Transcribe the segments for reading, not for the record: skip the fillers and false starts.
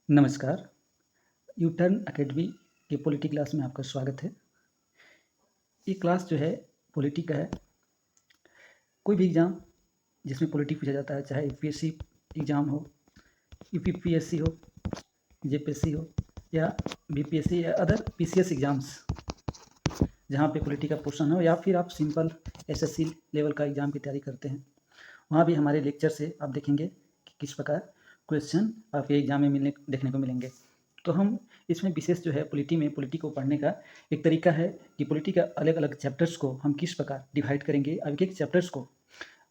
नमस्कार, U turn academy के polity class में आपका स्वागत है। ये क्लास जो है पॉलिटी का है। कोई भी एग्ज़ाम जिसमें पॉलिटी पूछा जाता है, चाहे यूपीएससी एग्ज़ाम हो, यूपीपीएससी हो, जेपीएससी हो या बीपीएससी या अदर पीसीएस एग्ज़ाम्स, जहाँ पे पॉलिटी का पोर्शन हो, या फिर आप सिंपल एसएससी लेवल का एग्ज़ाम की तैयारी करते हैं, वहाँ भी हमारे लेक्चर से आप देखेंगे कि किस प्रकार क्वेश्चन आपके एग्ज़ाम में देखने को मिलेंगे। तो हम इसमें विशेष जो है पॉलिटी को पढ़ने का एक तरीका है कि पॉलिटी का अलग अलग चैप्टर्स को हम किस प्रकार डिवाइड करेंगे, अब एक एक चैप्टर्स को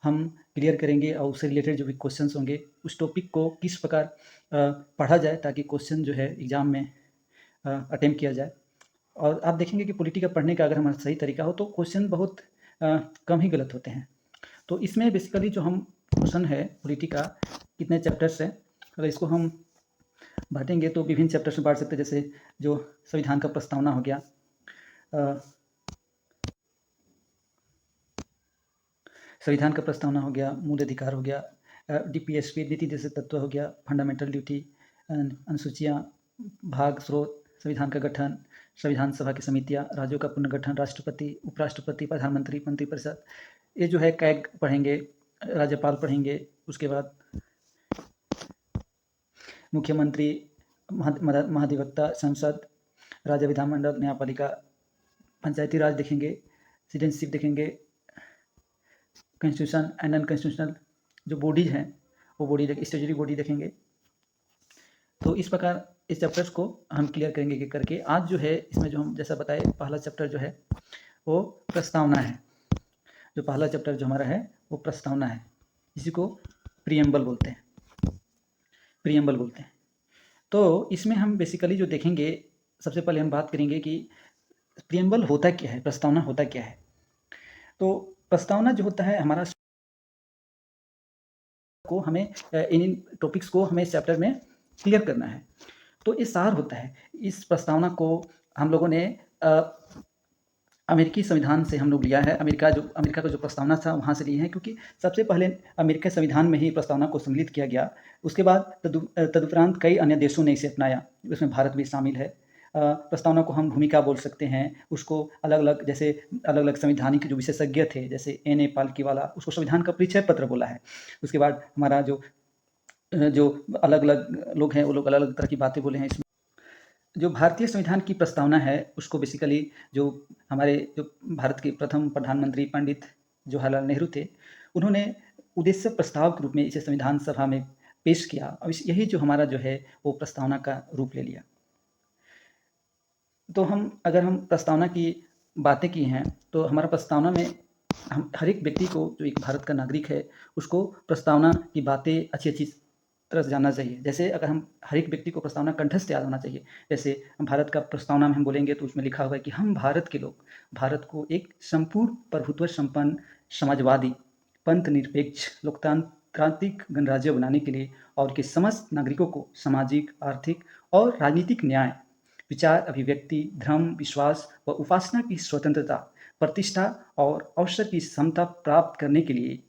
हम क्लियर करेंगे और उससे रिलेटेड जो भी क्वेश्चंस होंगे उस टॉपिक को किस प्रकार पढ़ा जाए ताकि क्वेश्चन जो है एग्ज़ाम में अटेम्प्ट किया जाए। और आप देखेंगे कि पॉलिटी का पढ़ने का अगर हमारा सही तरीका हो तो क्वेश्चन बहुत कम ही गलत होते हैं। तो इसमें बेसिकली जो हम क्वेश्चन है पॉलिटी का, कितने चैप्टर्स हैं, अगर इसको हम बांटेंगे तो विभिन्न चैप्टर्स में बांट सकते हैं। जैसे जो संविधान का प्रस्तावना हो गया, संविधान का प्रस्तावना हो गया, मूल अधिकार हो गया, डीपीएसपी नीति जैसे तत्व हो गया, फंडामेंटल ड्यूटी, अनुसूचियाँ, भाग स्रोत, संविधान का गठन, संविधान सभा की समितियाँ, राज्यों का पुनर्गठन, राष्ट्रपति, उपराष्ट्रपति, प्रधानमंत्री, मंत्रिपरिषद, ये जो है कैग पढ़ेंगे, राज्यपाल पढ़ेंगे, उसके बाद मुख्यमंत्री, महाधिवक्ता, संसद, राज्य विधानमंडल, न्यायपालिका, पंचायती राज देखेंगे, सिटीजनशिप देखेंगे, कॉन्स्टिट्यूशन एंड नॉन कॉन्स्टिट्यूशनल जो बॉडीज हैं वो बॉडी स्टेचुटरी बॉडी देखेंगे। तो इस प्रकार इस चैप्टर्स को हम क्लियर करेंगे एक करके। आज जो है इसमें जो हम जैसा बताए, पहला चैप्टर जो है वो प्रस्तावना है। जो पहला चैप्टर जो हमारा है वो प्रस्तावना है, इसी को प्रीएम्बल बोलते हैं, प्रीएम्बल बोलते हैं। तो इसमें हम बेसिकली जो देखेंगे, सबसे पहले हम बात करेंगे कि प्रीएम्बल होता क्या है, प्रस्तावना होता क्या है। तो प्रस्तावना जो होता है हमारा को हमें इन टॉपिक्स को हमें इस चैप्टर में क्लियर करना है। तो ये सार होता है। इस प्रस्तावना को हम लोगों ने अमेरिकी संविधान से हम लोग लिया है। अमेरिका का जो प्रस्तावना था वहाँ से लिए हैं, क्योंकि सबसे पहले अमेरिकी संविधान में ही प्रस्तावना को सम्मिलित किया गया। उसके बाद तदुपरांत कई अन्य देशों ने इसे अपनाया, उसमें भारत भी शामिल है। प्रस्तावना को हम भूमिका बोल सकते हैं। उसको अलग अलग जैसे अलग अलग संवैधानिक जो विशेषज्ञ थे, जैसे N.A. पाल्कीवाला, उसको संविधान का परिचय पत्र बोला है। उसके बाद हमारा जो अलग अलग लोग हैं वो लोग अलग अलग तरह की बातें बोले हैं। इसमें जो भारतीय संविधान की प्रस्तावना है उसको बेसिकली जो हमारे जो भारत के प्रथम प्रधानमंत्री पंडित जवाहरलाल नेहरू थे, उन्होंने उद्देश्य प्रस्ताव के रूप में इसे संविधान सभा में पेश किया और यही जो हमारा जो है वो प्रस्तावना का रूप ले लिया। तो अगर हम प्रस्तावना की बातें की हैं तो हमारा प्रस्तावना में हम हर एक व्यक्ति को जो एक भारत का नागरिक है उसको प्रस्तावना की बातें अच्छी अच्छी तरह से जानना चाहिए। जैसे अगर हम हर एक व्यक्ति को प्रस्तावना कंठस्थ याद होना चाहिए। जैसे हम भारत का प्रस्तावना में हम बोलेंगे तो उसमें लिखा हुआ है कि हम भारत के लोग भारत को एक संपूर्ण प्रभुत्व संपन्न समाजवादी पंथ निरपेक्ष लोकतांत्रिक गणराज्य बनाने के लिए और के समस्त नागरिकों को सामाजिक, आर्थिक और राजनीतिक न्याय, विचार अभिव्यक्ति, धर्म, विश्वास व उपासना की स्वतंत्रता, प्रतिष्ठा और अवसर की समता प्राप्त करने के लिए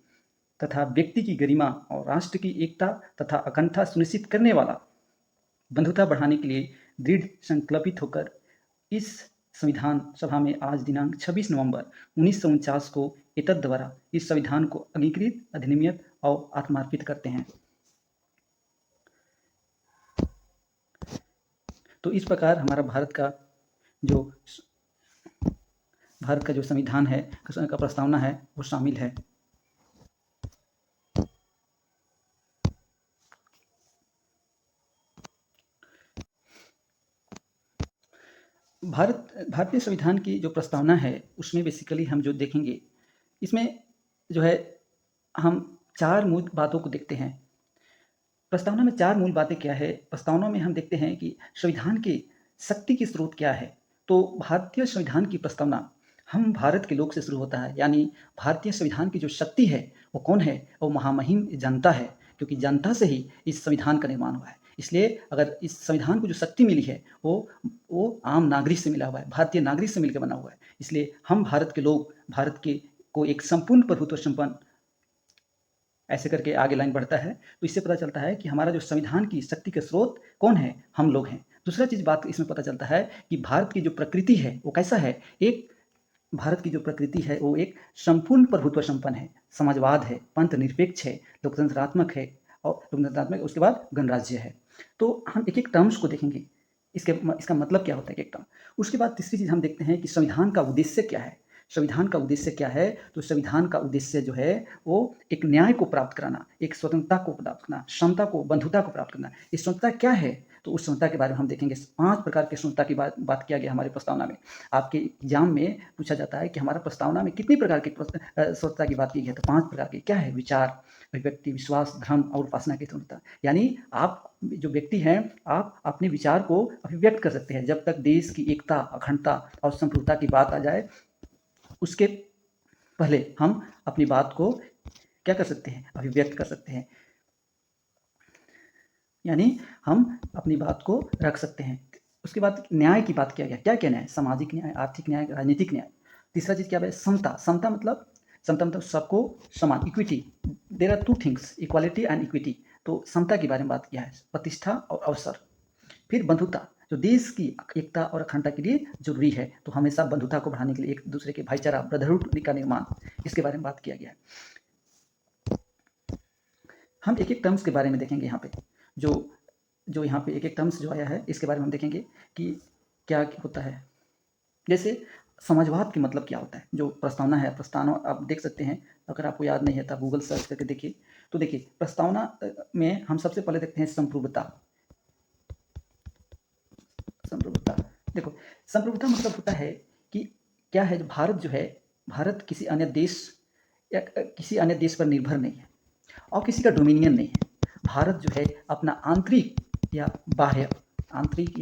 तथा व्यक्ति की गरिमा और राष्ट्र की एकता तथा अखंडता सुनिश्चित करने वाला, बंधुता बढ़ाने के लिए दृढ़ संकल्पित होकर इस संविधान सभा में आज दिनांक 26 नवंबर 1949 को एतद द्वारा इस संविधान को अंगीकृत, अधिनियमित और आत्मार्पित करते हैं। तो इस प्रकार हमारा भारत का जो संविधान है का प्रस्तावना है वो शामिल है। भारतीय संविधान की जो प्रस्तावना है उसमें बेसिकली हम जो देखेंगे, इसमें जो है हम 4 मूल बातों को देखते हैं। प्रस्तावना में 4 मूल बातें क्या है? प्रस्तावना में हम देखते हैं कि संविधान की शक्ति की स्रोत क्या है। तो भारतीय संविधान की प्रस्तावना हम भारत के लोग से शुरू होता है, यानी भारतीय संविधान की जो शक्ति है वो कौन है? वो महामहिम जनता है, क्योंकि जनता से ही इस संविधान का निर्माण हुआ है। इसलिए अगर इस संविधान को जो शक्ति मिली है वो आम नागरिक से मिला हुआ है, भारतीय नागरिक से मिलकर बना हुआ है। इसलिए हम भारत के लोग भारत के को एक संपूर्ण प्रभुत्व संपन्न ऐसे करके आगे लाइन बढ़ता है। तो इससे पता चलता है कि हमारा जो संविधान की शक्ति के स्रोत कौन है? हम लोग हैं। दूसरा चीज़ बात इसमें पता चलता है कि भारत की जो प्रकृति है वो कैसा है? एक भारत की जो प्रकृति है वो एक संपूर्ण प्रभुत्व संपन्न है, समाजवाद है, पंथ निरपेक्ष है, लोकतंत्रात्मक है और लोकतंत्रात्मक उसके बाद गणराज्य है। तो हम एक-एक टर्म्स को देखेंगे, इसका मतलब क्या होता है एक-एक टर्म। उसके बाद तीसरी चीज़ हम देखते हैं कि संविधान का उद्देश्य क्या है? संविधान का उद्देश्य क्या है? तो संविधान का उद्देश्य जो है वो एक न्याय को प्राप्त कराना, एक स्वतंत्रता को प्राप्त करना, समता को, बंधुता को प्राप्त करना। ये स्वतंत्रता क्या है? तो उस स्वतंत्रता के बारे में हम देखेंगे। 5 प्रकार की स्वतंत्रता की बात किया गया हमारी प्रस्तावना में। आपके एग्जाम में पूछा जाता है कि हमारा प्रस्तावना में कितनी प्रकार की स्वतंत्रता की बात की गई है? तो 5 प्रकार की। क्या है? विचार, अभिव्यक्ति, विश्वास, धर्म और उपासना की स्वतंत्रता। यानी आप जो व्यक्ति हैं, आप अपने विचार को अभिव्यक्त कर सकते हैं। जब तक देश की एकता, अखंडता और संप्रभुता की बात आ जाए, उसके पहले हम अपनी बात को क्या कर सकते हैं? अभिव्यक्त कर सकते हैं। यानी हम अपनी बात को रख सकते हैं। उसके बाद न्याय की बात किया गया। क्या-क्या न्याय? सामाजिक न्याय, आर्थिक न्याय, राजनीतिक न्याय। तीसरा चीज़ क्या है? समता। समता मतलब सबको समान, equity. There are 2 things, equality and equity. तो समता के बारे में बात किया है। प्रतिष्ठा और अवसर। फिर बंधुता, जो देश की एकता और अखंडता के लिए ज़रूरी है। तो हमेशा बंधुता को बढ़ाने के लिए एक दूसरे के भाईचारा, ब्रदरहुड का निर्माण, इसके बारे में बात किया गया है। हम एक-एक टर्म्स के बारे में देखेंगे यहाँ पे। जो यहाँ पे एक-एक टर्म्स जो आया है इसके बारे में हम देखेंगे कि क्या होता है। जैसे समाजवाद के मतलब क्या होता है? जो प्रस्तावना है, प्रस्तावना आप देख सकते हैं। अगर आपको याद नहीं है तो आप गूगल सर्च करके देखिए। तो देखिए प्रस्तावना में हम सबसे पहले देखते हैं संप्रभुता। संप्रभुता, देखो संप्रभुता मतलब होता है कि क्या है, भारत जो है, भारत किसी अन्य देश या किसी अन्य देश पर निर्भर नहीं है और किसी का डोमिनियन नहीं है। भारत जो है अपना आंतरिक या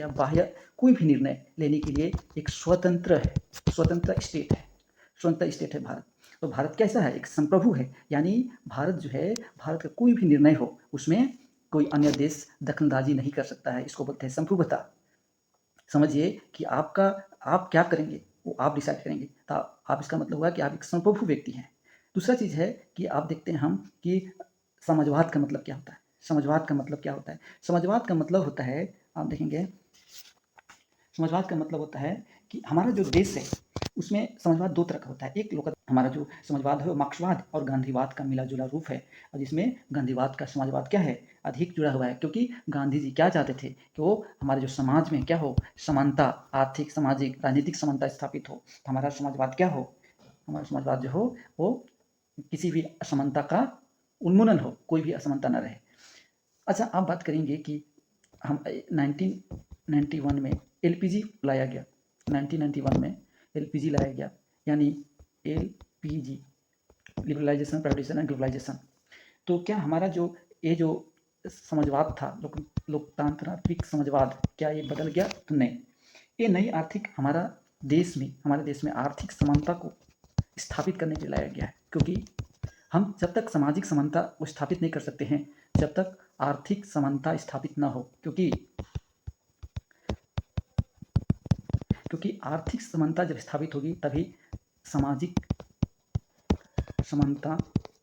बाह्य कोई भी निर्णय लेने के लिए एक स्वतंत्र स्टेट है भारत। तो भारत कैसा है? एक संप्रभु है। यानी भारत जो है, भारत का कोई भी निर्णय हो उसमें कोई अन्य देश दखलंदाजी नहीं कर सकता है। इसको बोलते हैं संप्रभुता। समझिए कि आप क्या करेंगे वो आप डिसाइड करेंगे। तो आप इसका मतलब हुआ कि आप एक संप्रभु व्यक्ति हैं। दूसरा चीज़ है कि आप देखते हैं हम कि समाजवाद का मतलब क्या होता है? समाजवाद का मतलब क्या होता है? समाजवाद का मतलब होता है, आप देखेंगे, समाजवाद का मतलब होता है कि हमारा जो देश है उसमें समाजवाद 2 तरह का होता है। एक हमारा जो समाजवाद है वो मार्क्सवाद और गांधीवाद का मिला-जुला रूप है। और जिसमें गांधीवाद का समाजवाद क्या है? अधिक जुड़ा हुआ है, क्योंकि गांधी जी क्या चाहते थे कि वो हमारे जो समाज में क्या हो? समानता, आर्थिक, सामाजिक, राजनीतिक समानता स्थापित हो। तो हमारा समाजवाद क्या हो? हमारा समाजवाद जो हो वो किसी भी असमानता का उन्मूलन हो, कोई भी असमानता ना रहे। अच्छा, आप बात करेंगे कि हम 1991 में एलपीजी लाया गया। 1991 में एलपीजी लाया गया, यानी LPG, liberalisation, privatisation and globalisation. तो क्या हमारा जो समाजवाद था, लोकतांत्रिक समाजवाद, क्या ये बदल गया? तो नहीं। ये नई आर्थिक हमारे देश में आर्थिक समानता को स्थापित करने के लिए लाया गया है। क्योंकि हम जब तक सामाजिक समानता को स्थापित नहीं कर सकते हैं जब तक आर्थिक समानता स्थापित ना हो, क्योंकि आर्थिक समानता जब स्थापित होगी तभी सामाजिक समानता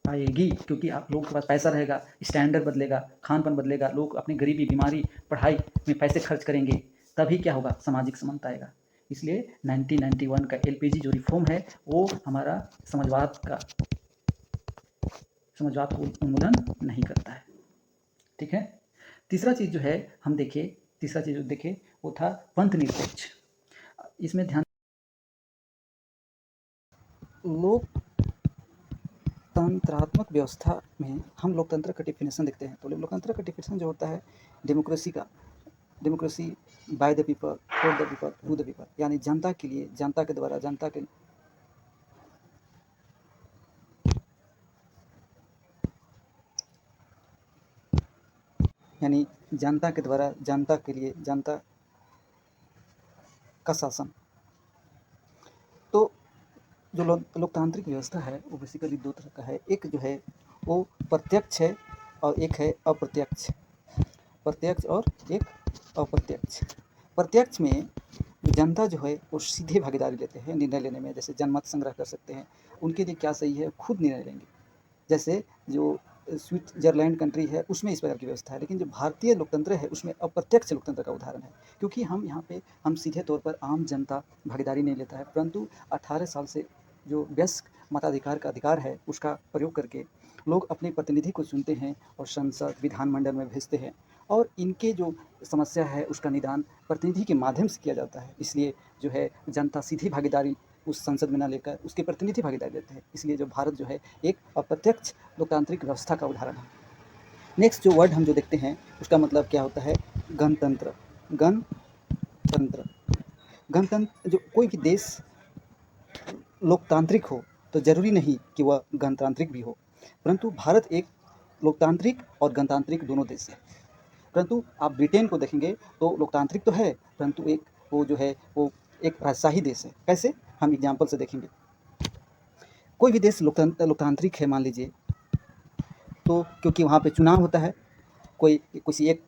आएगी। क्योंकि आप लोगों के पास पैसा रहेगा, स्टैंडर्ड बदलेगा, खान-पान बदलेगा, लोग अपनी गरीबी, बीमारी, पढ़ाई में पैसे खर्च करेंगे, तभी क्या होगा? सामाजिक समानता आएगा। इसलिए 1991 का एलपीजी जो रिफॉर्म है वो हमारा समाजवाद को उन्मूलन नहीं करता है। ठीक है। तीसरा चीज़ जो देखे वो था पंथ निरपेक्ष। इसमें ध्यान, लोकतंत्रात्मक व्यवस्था में हम लोकतंत्र का डेफिनेशन देखते हैं। तो लोकतंत्र का डेफिनेशन जो होता है democracy by the people, for the people, to the people, यानी जनता के लिए, जनता के द्वारा, यानी जनता के द्वारा, जनता के लिए, जनता का शासन। तो जो लोकतांत्रिक व्यवस्था है वो बेसिकली 2 तरह का है। एक जो है वो प्रत्यक्ष है और एक है अप्रत्यक्ष। प्रत्यक्ष और एक अप्रत्यक्ष। प्रत्यक्ष में जनता जो है वो सीधे भागीदारी लेते हैं निर्णय लेने में। जैसे जनमत संग्रह कर सकते हैं, उनके लिए क्या सही है खुद निर्णय लेंगे। जैसे जो स्विट्जरलैंड कंट्री है उसमें इस प्रकार की व्यवस्था है, लेकिन जो भारतीय लोकतंत्र है उसमें अप्रत्यक्ष लोकतंत्र का उदाहरण है। क्योंकि हम यहाँ पे हम सीधे तौर पर आम जनता भागीदारी नहीं लेता है, परंतु 18 साल से जो वयस्क मताधिकार का अधिकार है उसका प्रयोग करके लोग अपने प्रतिनिधि को चुनते हैं और संसद विधानमंडल में भेजते हैं, और इनके जो समस्या है उसका निदान प्रतिनिधि के माध्यम से किया जाता है। इसलिए जो है जनता सीधी भागीदारी उस संसद में ना लेकर उसके प्रतिनिधि भागीदारी लेते हैं। इसलिए जो भारत जो है एक अप्रत्यक्ष लोकतांत्रिक व्यवस्था का उदाहरण है। नेक्स्ट जो वर्ड हम जो देखते हैं उसका मतलब क्या होता है, गणतंत्र। गणतंत्र गणतंत्र जो कोई भी देश लोकतांत्रिक हो तो ज़रूरी नहीं कि वह गणतांत्रिक भी हो, परंतु भारत एक लोकतांत्रिक और गणतांत्रिक दोनों देश है। परंतु आप ब्रिटेन को देखेंगे तो लोकतांत्रिक तो है, परंतु एक वो जो है वो एक राजशाही देश है। कैसे, हम एग्जाम्पल से देखेंगे। कोई भी देश लोकतांत्रिक है मान लीजिए, तो क्योंकि वहाँ पे चुनाव होता है, कोई किसी एक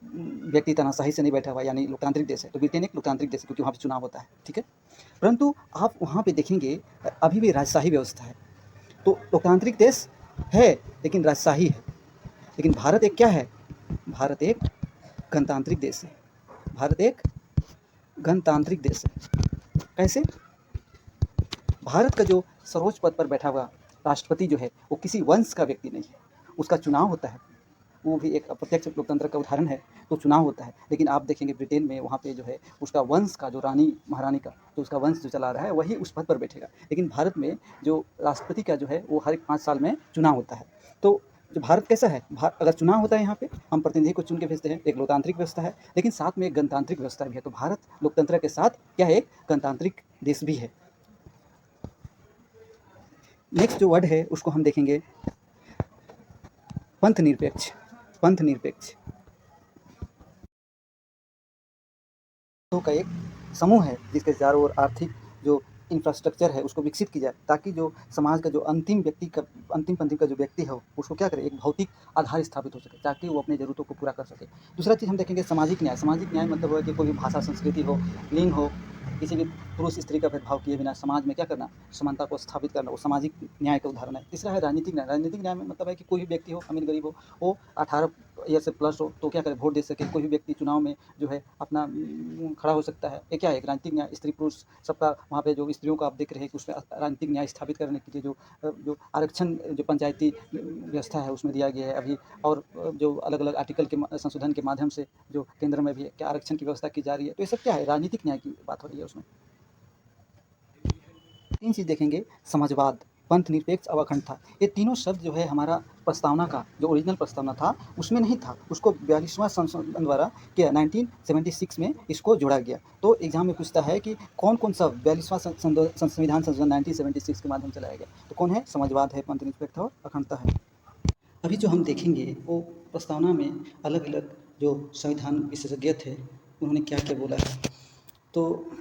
व्यक्ति तानाशाही से नहीं बैठा हुआ, यानी लोकतांत्रिक देश है, तो ब्रिटेन एक लोकतांत्रिक देश है क्योंकि वहाँ पे चुनाव होता है, ठीक है। परंतु आप वहाँ पे देखेंगे अभी भी राजशाही व्यवस्था है, तो लोकतांत्रिक देश है लेकिन राजशाही है। लेकिन भारत एक क्या है, भारत एक गणतांत्रिक देश है। भारत एक गणतांत्रिक देश है। कैसे, भारत का जो सर्वोच्च पद पर बैठा हुआ राष्ट्रपति जो है वो किसी वंश का व्यक्ति नहीं है, उसका चुनाव होता है, वो भी एक अप्रत्यक्ष लोकतंत्र का उदाहरण है, तो चुनाव होता है। लेकिन आप देखेंगे ब्रिटेन में वहाँ पे जो है उसका वंश का जो रानी महारानी का जो उसका वंश जो चला रहा है वही उस पद पर बैठेगा। लेकिन भारत में जो राष्ट्रपति का जो है वो हर 5 साल में चुनाव होता है। तो जो भारत कैसा है, अगर चुनाव होता है यहाँ पे हम प्रतिनिधि को चुन के भेजते हैं, एक लोकतांत्रिक व्यवस्था है, लेकिन साथ में एक गणतांत्रिक व्यवस्था भी है। तो भारत लोकतंत्र के साथ क्या है, एक गणतांत्रिक देश भी है। नेक्स्ट जो वर्ड है उसको हम देखेंगे पंथ निरपेक्ष। पंथ निरपेक्ष का एक समूह है जिसके चारों ओर आर्थिक जो इंफ्रास्ट्रक्चर है उसको विकसित की जाए, ताकि जो समाज का जो अंतिम पंक्ति का जो व्यक्ति है उसको क्या करे, एक भौतिक आधार स्थापित हो सके ताकि वो अपनी ज़रूरतों को पूरा कर सके। दूसरा चीज़ हम देखेंगे सामाजिक न्याय। सामाजिक न्याय मतलब है कि कोई भी भाषा संस्कृति हो, लिंग हो, किसी भी पुरुष स्त्री का भेदभाव किए बिना समाज में क्या करना, समानता को स्थापित करना, वो सामाजिक न्याय का उदाहरण है। तीसरा है राजनीतिक न्याय। राजनीतिक न्याय में मतलब है कि कोई भी व्यक्ति हो, अमीर गरीब हो, वो 18 ईयर से प्लस हो तो क्या करे, वोट दे सके। कोई भी व्यक्ति चुनाव में जो है अपना खड़ा हो सकता है। ये क्या है, एक राजनीतिक न्याय। स्त्री पुरुष सबका वहाँ पे जो स्त्रियों को आप देख रहे हैं कि उसमें राजनीतिक न्याय स्थापित करने के लिए जो आरक्षण जो पंचायती व्यवस्था है उसमें दिया गया है अभी, और जो अलग अलग आर्टिकल के संशोधन के माध्यम से जो केंद्र में भी क्या आरक्षण की व्यवस्था की जा रही है। तो ये सब क्या है, राजनीतिक न्याय की बात हो रही है उसमें। 3 चीज़ देखेंगे, समाजवाद, पंथ निरपेक्ष और अखंडता। ये तीनों शब्द जो है हमारा प्रस्तावना का जो ओरिजिनल प्रस्तावना था उसमें नहीं था, उसको 42वां संशोधन द्वारा क्या 1976 में इसको जोड़ा गया। तो एग्जाम में पूछता है कि कौन कौन सा 42वां संविधान संशोधन 1976 के माध्यम से लाया गया, तो कौन है, समाजवाद है, पंथ निरपेक्ष और अखंडता है। अभी जो हम देखेंगे वो प्रस्तावना में अलग अलग जो संविधान विशेषज्ञ थे उन्होंने क्या क्या बोला है, तो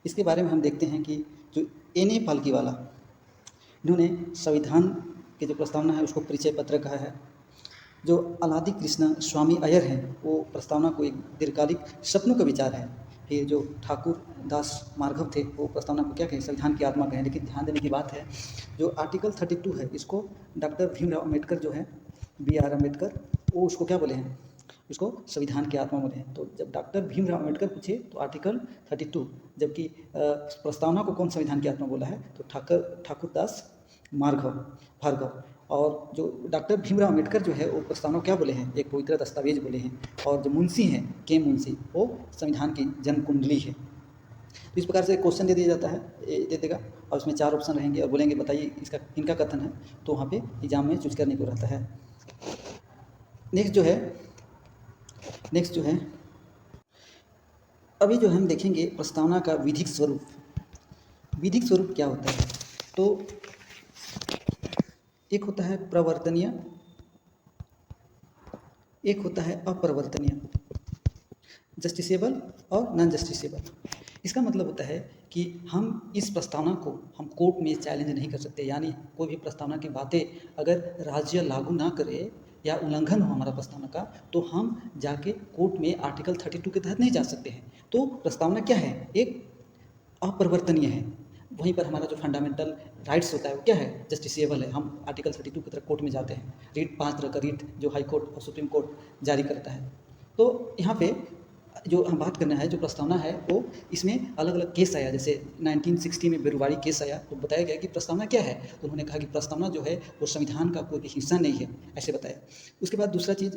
इसके बारे में हम देखते हैं कि जो एन.ए. पालकीवाला, इन्होंने संविधान की जो प्रस्तावना है उसको परिचय पत्र कहा है। जो अलादि कृष्ण स्वामी अय्यर हैं वो प्रस्तावना को एक दीर्घकालिक सपनों का विचार है। फिर जो ठाकुर दास मार्घव थे वो प्रस्तावना को क्या कहें, संविधान की आत्मा कहें। लेकिन ध्यान देने की बात है जो आर्टिकल 32 है इसको डॉक्टर भीमराव अम्बेडकर जो है B.R. अम्बेडकर, वो उसको क्या बोले हैं, उसको संविधान की आत्मा बोले हैं। तो जब डॉक्टर भीमराव अम्बेडकर पूछे तो आर्टिकल 32, जबकि प्रस्तावना को कौन संविधान की आत्मा बोला है तो ठाकुरदास भार्गव। और जो डॉक्टर भीमराव अम्बेडकर जो है वो प्रस्तावना क्या बोले हैं, एक पवित्र दस्तावेज बोले हैं। और जो मुंशी हैं मुंशी, वो संविधान की जन्म कुंडली है। तो इस प्रकार से क्वेश्चन दे दिया जाता है, दे देगा और उसमें 4 ऑप्शन रहेंगे और बोलेंगे बताइए इसका इनका कथन है, तो वहाँ पे एग्जाम में चूज करने को रहता है। नेक्स्ट जो है अभी जो हम देखेंगे प्रस्तावना का विधिक स्वरूप। विधिक स्वरूप क्या होता है, तो एक होता है प्रवर्तनीय, एक होता है अपरिवर्तनीय, जस्टिसेबल और नॉन जस्टिसेबल। इसका मतलब होता है कि हम इस प्रस्तावना को हम कोर्ट में चैलेंज नहीं कर सकते, यानी कोई भी प्रस्तावना की बातें अगर राज्य लागू ना करे या उल्लंघन हो हमारा प्रस्तावना का, तो हम जाके कोर्ट में आर्टिकल 32 के तहत नहीं जा सकते हैं। तो प्रस्तावना क्या है, एक अपरिवर्तनीय है। वहीं पर हमारा जो फंडामेंटल राइट्स होता है वो क्या है, जस्टिसेबल है। हम आर्टिकल 32 की तरह कोर्ट में जाते हैं। रीट 5 तरह का रीट जो हाई कोर्ट और सुप्रीम कोर्ट जारी करता है। तो यहाँ पे जो हम बात करना है, जो प्रस्तावना है वो इसमें अलग अलग केस आया। जैसे 1960 में बेरुवारी केस आया तो बताया गया कि प्रस्तावना क्या है, तो उन्होंने कहा कि प्रस्तावना जो है वो संविधान का कोई हिस्सा नहीं है, ऐसे बताया। उसके बाद दूसरा चीज़,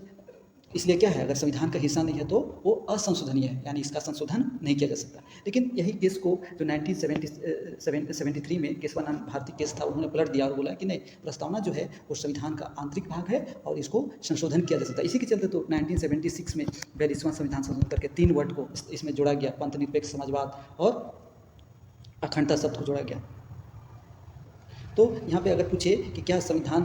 इसलिए क्या है, अगर संविधान का हिस्सा नहीं है तो वो असंशोधनीय है, यानी इसका संशोधन नहीं किया जा सकता। लेकिन यही केस को जो 1973 में केशवानंद भारती केस था, उन्होंने पलट दिया और बोला कि नहीं, प्रस्तावना जो है वो संविधान का आंतरिक भाग है और इसको संशोधन किया जा सकता है। इसी के चलते तो 1976 में 42वां संविधान संशोधन करके 3 वर्ड को इसमें जोड़ा गया, पंथनिरपेक्ष, समाजवाद और अखंडता शब्द को जोड़ा गया। तो यहाँ पे अगर पूछे कि क्या संविधान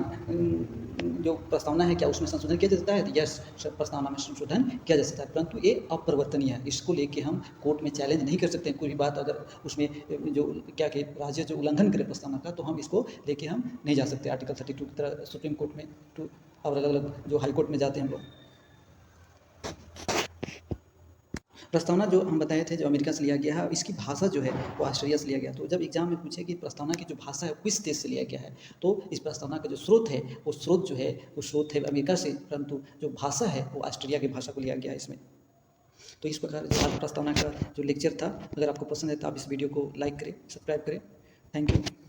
जो प्रस्तावना है क्या उसमें संशोधन किया जा सकता है, तो यस, प्रस्तावना में संशोधन किया जा सकता है, परंतु ये अपरिवर्तनीय है। इसको लेके हम कोर्ट में चैलेंज नहीं कर सकते हैं। कोई भी बात अगर उसमें जो क्या कि राज्य जो उल्लंघन करे प्रस्तावना का, तो हम इसको लेके हम नहीं जा सकते। आर्टिकल 32 की तरह सुप्रीम कोर्ट में और अलग अलग जो हाई कोर्ट में जाते हैं हम लोग। प्रस्तावना जो हम बताए थे जो अमेरिका से लिया गया है, इसकी भाषा जो है वो ऑस्ट्रेलिया से लिया गया। तो जब एग्जाम में पूछे कि प्रस्तावना की जो भाषा है किस देश से लिया गया है, तो इस प्रस्तावना का जो स्रोत है वो स्रोत है अमेरिका से, परंतु जो भाषा है वो ऑस्ट्रेलिया की भाषा को लिया गया है इसमें। तो इस प्रकार आज प्रस्तावना का जो लेक्चर था, अगर आपको पसंद है तो आप इस वीडियो को लाइक करें, सब्सक्राइब करें। Thank you.